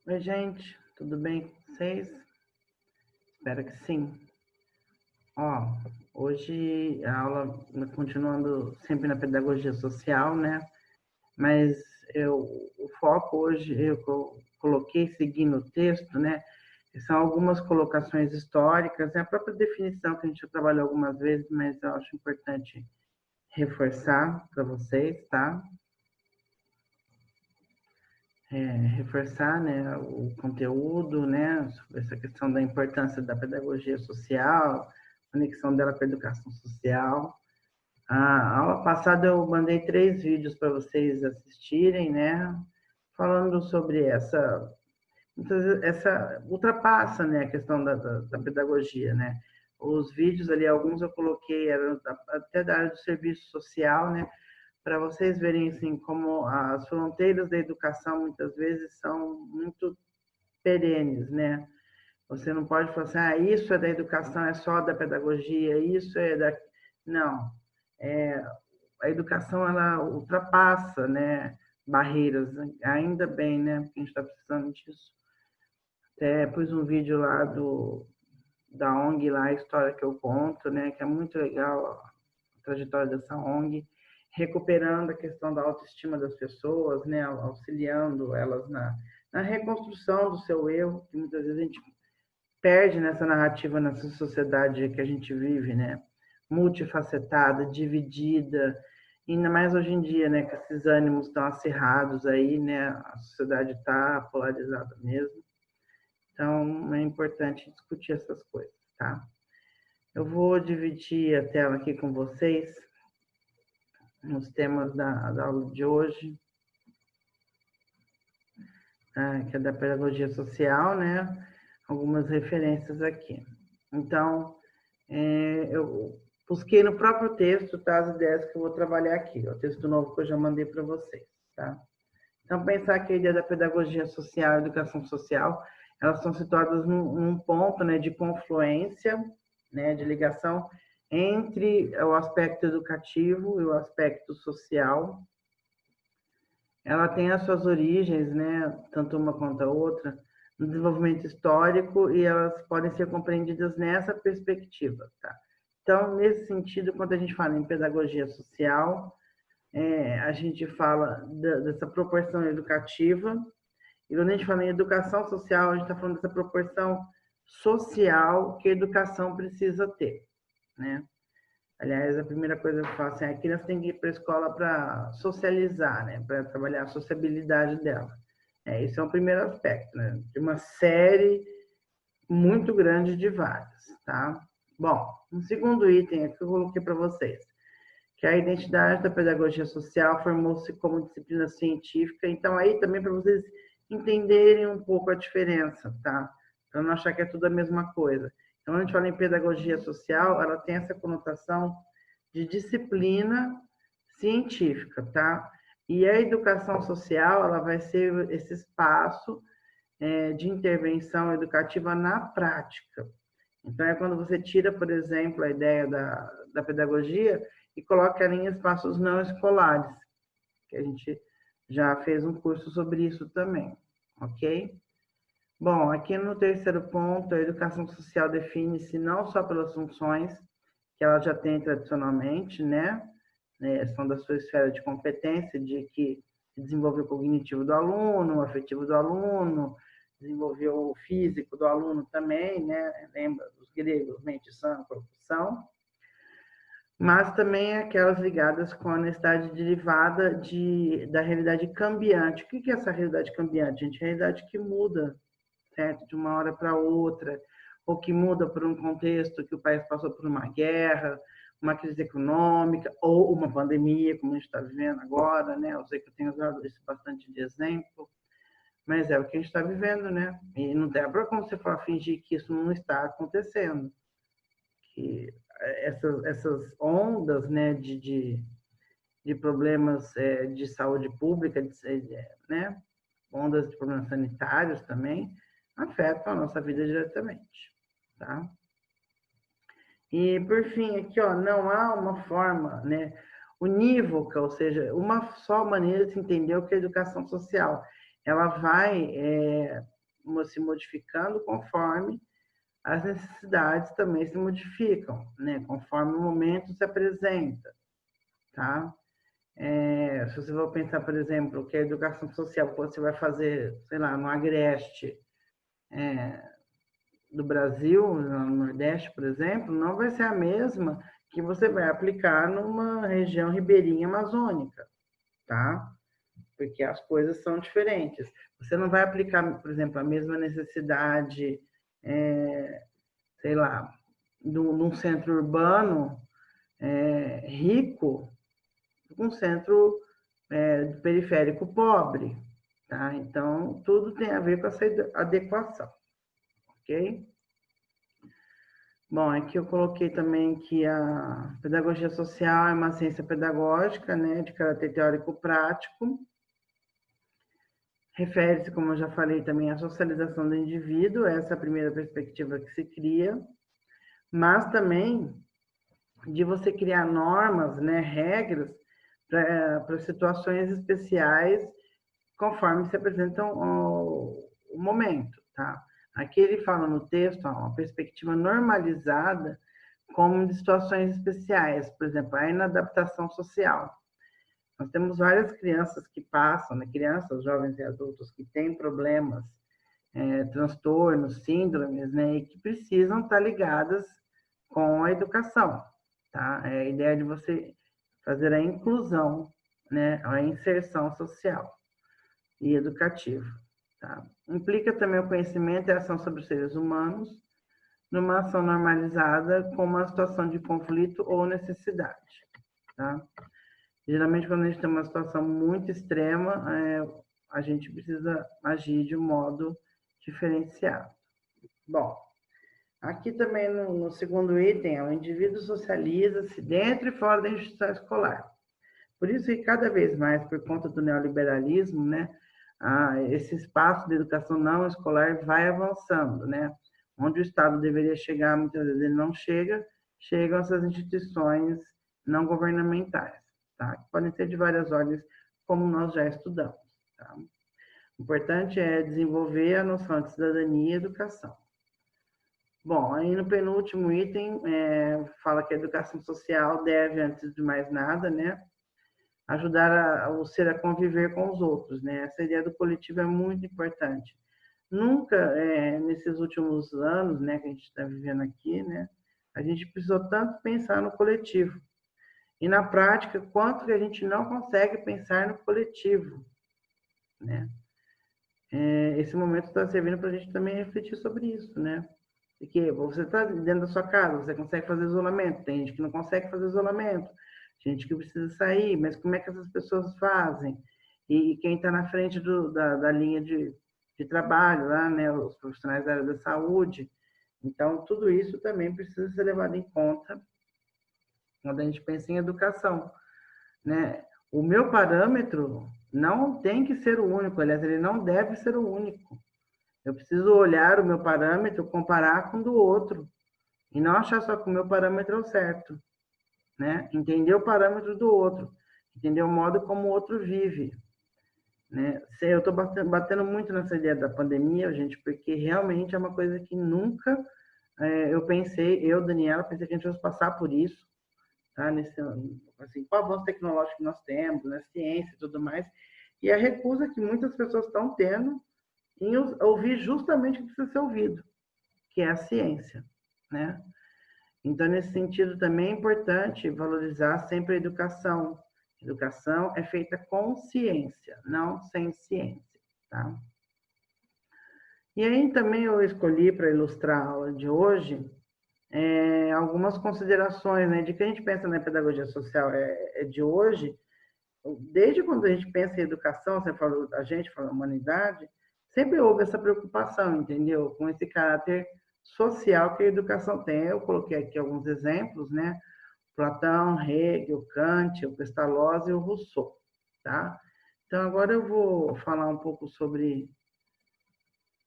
Oi, gente, tudo bem com vocês? Espero que sim. Ó, hoje a aula continuando sempre na pedagogia social, né? Mas o foco hoje, eu coloquei seguindo o texto, né? São algumas colocações históricas, né? A própria definição que a gente já trabalhou algumas vezes, mas eu acho importante reforçar para vocês, tá? Reforçar, né, o conteúdo, né, sobre essa questão da importância da pedagogia social, conexão dela com a educação social. A aula passada eu mandei 3 vídeos para vocês assistirem, né, falando sobre essa ultrapassa, né, a questão da pedagogia, né. Os vídeos ali, alguns eu coloquei, eram até da área do serviço social, né, para vocês verem assim como as fronteiras da educação muitas vezes são muito perenes, né? Você não pode falar assim, ah, isso é da educação, é só da pedagogia, isso é da... Não, é, a educação ela ultrapassa, né, barreiras, ainda bem, né, porque a gente está precisando disso. Até pus um vídeo lá da ONG lá, a história que eu conto, né, que é muito legal a trajetória dessa ONG, recuperando a questão da autoestima das pessoas, né, auxiliando elas na reconstrução do seu eu, que muitas vezes a gente perde nessa narrativa nessa sociedade que a gente vive, né, multifacetada, dividida, ainda mais hoje em dia, né, que esses ânimos estão acirrados aí, né, a sociedade está polarizada mesmo. Então, é importante discutir essas coisas, tá? Eu vou dividir a tela aqui com vocês nos temas da aula de hoje, que é da pedagogia social, né? Algumas referências aqui. Então, eu busquei no próprio texto, tá, as ideias que eu vou trabalhar aqui, o texto novo que eu já mandei para vocês, tá? Então, pensar que a ideia da pedagogia social e educação social, elas estão situadas num ponto, né, de confluência, né, de ligação entre o aspecto educativo e o aspecto social. Ela tem as suas origens, né, tanto uma quanto a outra, no desenvolvimento histórico e elas podem ser compreendidas nessa perspectiva, tá? Então, nesse sentido, quando a gente fala em pedagogia social, a gente fala dessa proporção educativa, e quando a gente fala em educação social, a gente está falando dessa proporção social que a educação precisa ter, né? Aliás, a primeira coisa que eu falo assim, a criança tem que ir para a escola para socializar, né? Para trabalhar a sociabilidade dela. Esse é o primeiro aspecto, né? De uma série muito grande de vários, tá? Bom, um segundo item aqui que eu coloquei para vocês, que a identidade da pedagogia social formou-se como disciplina científica, então aí também para vocês entenderem um pouco a diferença, tá? Para não achar que é tudo a mesma coisa. Então, quando a gente fala em pedagogia social, ela tem essa conotação de disciplina científica, tá? E a educação social, ela vai ser esse espaço de intervenção educativa na prática. Então, é quando você tira, por exemplo, a ideia da pedagogia e coloca ela em espaços não escolares, que a gente já fez um curso sobre isso também, ok? Bom, aqui no terceiro ponto, a educação social define-se não só pelas funções que ela já tem tradicionalmente, né? São da sua esfera de competência, de que desenvolver o cognitivo do aluno, o afetivo do aluno, desenvolver o físico do aluno também, né? Lembra dos gregos, mente sã, corpo são, mas também aquelas ligadas com a necessidade derivada da realidade cambiante. O que é essa realidade cambiante, gente? A realidade que muda, certo? De uma hora para outra, ou que muda por um contexto que o país passou por uma guerra, uma crise econômica, ou uma pandemia, como a gente está vivendo agora, né? Eu sei que eu tenho usado isso bastante de exemplo, mas é o que a gente está vivendo, né? E não dá para como você falar, fingir que isso não está acontecendo. Que essas ondas, né, de problemas de saúde pública, né, ondas de problemas sanitários também, afetam a nossa vida diretamente, tá? E, por fim, aqui, ó, não há uma forma, né, unívoca, ou seja, uma só maneira de se entender o que é educação social. Ela vai se modificando conforme as necessidades também se modificam, né? Conforme o momento se apresenta, tá? Se você for pensar, por exemplo, que a educação social que você vai fazer, sei lá, no Agreste do Brasil, no Nordeste, por exemplo, não vai ser a mesma que você vai aplicar numa região ribeirinha amazônica, tá? Porque as coisas são diferentes. Você não vai aplicar, por exemplo, a mesma necessidade, sei lá, num centro urbano rico, um centro periférico pobre, tá? Então, tudo tem a ver com essa adequação, ok? Bom, aqui eu coloquei também que a pedagogia social é uma ciência pedagógica, né, de caráter teórico-prático. Refere-se, como eu já falei, também à socialização do indivíduo, essa é a primeira perspectiva que se cria, mas também de você criar normas, né, regras para situações especiais conforme se apresentam o momento, tá? Aqui ele fala no texto uma perspectiva normalizada como de situações especiais, por exemplo, a inadaptação social. Nós temos várias crianças que passam, né? Crianças, jovens e adultos que têm problemas, transtornos, síndromes, né? E que precisam estar ligadas com a educação, tá? É a ideia de você fazer a inclusão, né? A inserção social e educativa, tá? Implica também o conhecimento e a ação sobre os seres humanos numa ação normalizada com uma situação de conflito ou necessidade, tá? Geralmente, quando a gente tem uma situação muito extrema, a gente precisa agir de um modo diferenciado. Bom, aqui também no segundo item, o indivíduo socializa-se dentro e fora da instituição escolar. Por isso que cada vez mais, por conta do neoliberalismo, né, esse espaço de educação não escolar vai avançando, né? Onde o Estado deveria chegar, muitas vezes ele não chega, chegam essas instituições não governamentais, tá? Que podem ser de várias ordens, como nós já estudamos, tá? O importante é desenvolver a noção de cidadania e educação. Bom, aí no penúltimo item, fala que a educação social deve, antes de mais nada, né, ajudar o ser a conviver com os outros, né? Essa ideia do coletivo é muito importante. Nunca, nesses últimos anos, né, que a gente está vivendo aqui, né, a gente precisou tanto pensar no coletivo. E na prática, quanto que a gente não consegue pensar no coletivo, né? Esse momento está servindo para a gente também refletir sobre isso, né? Porque você está dentro da sua casa, você consegue fazer isolamento, tem gente que não consegue fazer isolamento, gente que precisa sair, mas como é que essas pessoas fazem? E quem está na frente da linha de trabalho lá, né, os profissionais da área da saúde. Então, tudo isso também precisa ser levado em conta quando a gente pensa em educação, né? O meu parâmetro não tem que ser o único, aliás, ele não deve ser o único. Eu preciso olhar o meu parâmetro, comparar com o do outro, e não achar só que o meu parâmetro é o certo, né? Entender o parâmetro do outro, entender o modo como o outro vive, né? Eu estou batendo muito nessa ideia da pandemia, gente, porque realmente é uma coisa que nunca eu pensei, Daniela, pensei que a gente fosse passar por isso, tá? Assim, com o avanço tecnológico que nós temos, na ciência e tudo mais, e a recusa que muitas pessoas estão tendo em ouvir justamente o que precisa ser ouvido, que é a ciência, né? Então, nesse sentido, também é importante valorizar sempre a educação. Educação é feita com ciência, não sem ciência, tá? E aí também eu escolhi para ilustrar a aula de hoje algumas considerações, né, de que a gente pensa na pedagogia social de hoje, desde quando a gente pensa em educação, você falou, a gente fala humanidade, sempre houve essa preocupação, entendeu? Com esse caráter social que a educação tem. Eu coloquei aqui alguns exemplos, né? Platão, Hegel, Kant, o Pestalozzi e o Rousseau, tá? Então, agora eu vou falar um pouco sobre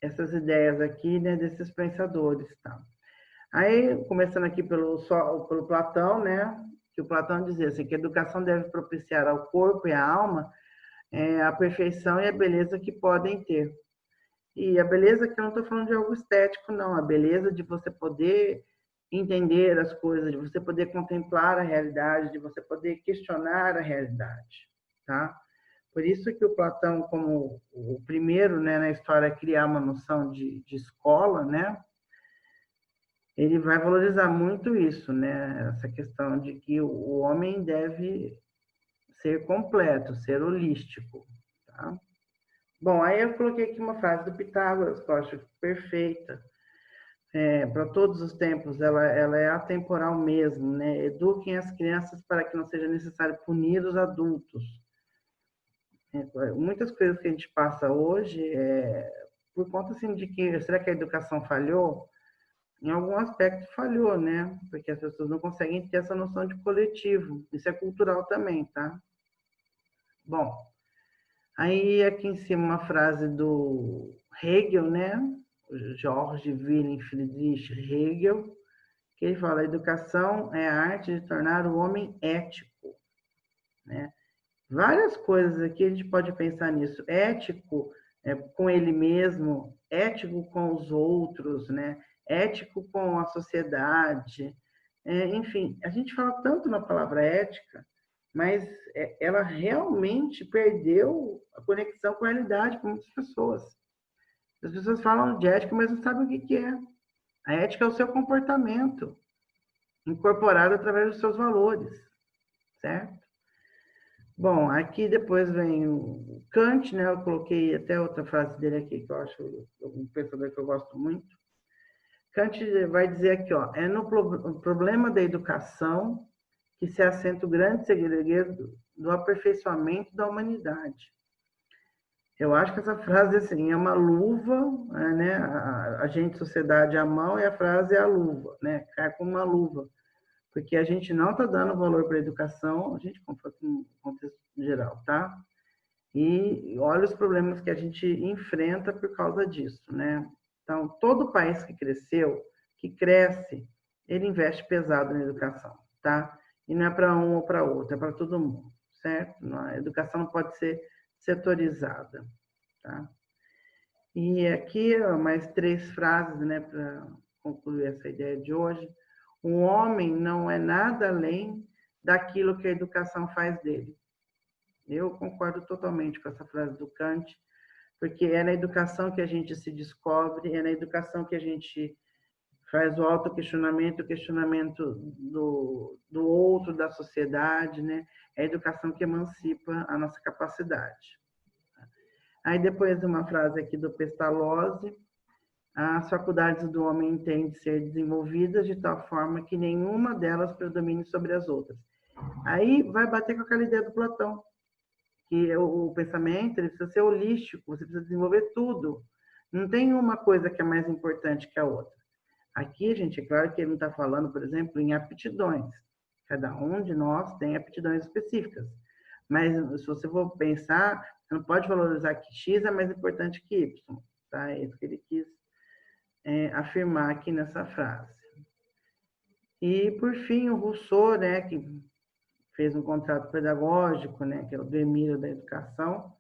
essas ideias aqui, né, desses pensadores, tá? Aí, começando aqui pelo Platão, né, que o Platão dizia assim, que a educação deve propiciar ao corpo e à alma a perfeição e a beleza que podem ter. E a beleza que eu não estou falando de algo estético, não. A beleza de você poder entender as coisas, de você poder contemplar a realidade, de você poder questionar a realidade, tá? Por isso que o Platão, como o primeiro, né, na história a criar uma noção de escola, né, ele vai valorizar muito isso, né, essa questão de que o homem deve ser completo, ser holístico, tá? Bom, aí eu coloquei aqui uma frase do Pitágoras, que eu acho perfeita, para todos os tempos, ela é atemporal mesmo, né? Eduquem as crianças para que não seja necessário punir os adultos. Muitas coisas que a gente passa hoje, por conta assim, de que, será que a educação falhou? Em algum aspecto falhou, né? Porque as pessoas não conseguem ter essa noção de coletivo. Isso é cultural também, tá? Bom, aí aqui em cima uma frase do Hegel, né? George Wilhelm Friedrich Hegel, que ele fala: a educação é a arte de tornar o homem ético, né? Várias coisas aqui a gente pode pensar nisso. Ético com ele mesmo, ético com os outros, né? Ético com a sociedade. Enfim, a gente fala tanto na palavra ética, mas ela realmente perdeu a conexão com a realidade para muitas pessoas. As pessoas falam de ética, mas não sabem o que é. A ética é o seu comportamento, incorporado através dos seus valores, certo? Bom, aqui depois vem o Kant, né? Eu coloquei até outra frase dele aqui, que eu acho um pensador que eu gosto muito. Kant vai dizer aqui, ó, é no problema da educação que se assenta o grande segredo do aperfeiçoamento da humanidade. Eu acho que essa frase, assim, é uma luva, né? A gente, sociedade, a mão, e a frase é a luva, né? Cai como uma luva. Porque a gente não está dando valor para a educação, a gente como no contexto geral, tá? E olha os problemas que a gente enfrenta por causa disso, né? Então, todo país que cresceu, que cresce, ele investe pesado na educação, tá? E não é para um ou para outro, é para todo mundo, certo? A educação não pode ser setorizada, tá? E aqui, mais 3 frases, né, para concluir essa ideia de hoje. Um homem não é nada além daquilo que a educação faz dele. Eu concordo totalmente com essa frase do Kant, porque é na educação que a gente se descobre, é na educação que a gente faz o autoquestionamento, o questionamento do outro, da sociedade, né? É a educação que emancipa a nossa capacidade. Aí depois uma frase aqui do Pestalozzi: as faculdades do homem têm de ser desenvolvidas de tal forma que nenhuma delas predomine sobre as outras. Aí vai bater com aquela ideia do Platão, que o pensamento ele precisa ser holístico, você precisa desenvolver tudo. Não tem uma coisa que é mais importante que a outra. Aqui, gente, é claro que ele não está falando, por exemplo, em aptidões. Cada um de nós tem aptidões específicas. Mas se você for pensar, você não pode valorizar que X é mais importante que Y. Tá? É isso que ele quis afirmar aqui nessa frase. E, por fim, o Rousseau, né, que fez um contrato pedagógico, né, que é o do Emílio da Educação,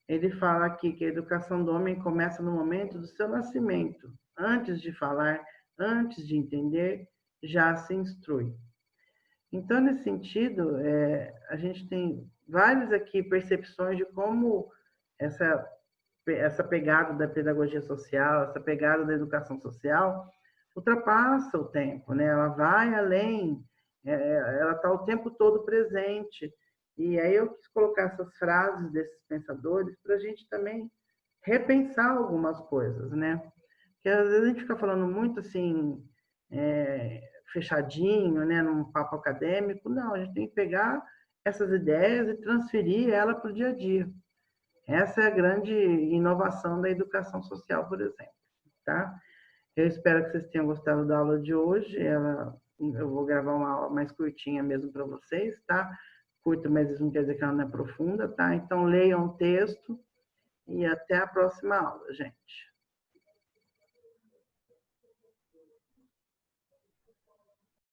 ele fala aqui que a educação do homem começa no momento do seu nascimento. Antes de falar, antes de entender, já se instrui. Então, nesse sentido, a gente tem várias aqui percepções de como essa pegada da pedagogia social, essa pegada da educação social, ultrapassa o tempo, né? Ela vai além, ela está o tempo todo presente. E aí eu quis colocar essas frases desses pensadores para a gente também repensar algumas coisas, né? Porque às vezes a gente fica falando muito assim, fechadinho, né, num papo acadêmico. Não, a gente tem que pegar essas ideias e transferir ela para o dia a dia. Essa é a grande inovação da educação social, por exemplo, tá? Eu espero que vocês tenham gostado da aula de hoje. Eu vou gravar uma aula mais curtinha mesmo para vocês, tá? Curta, mas isso não quer dizer que ela não é profunda, tá? Então, leiam o texto e até a próxima aula, gente.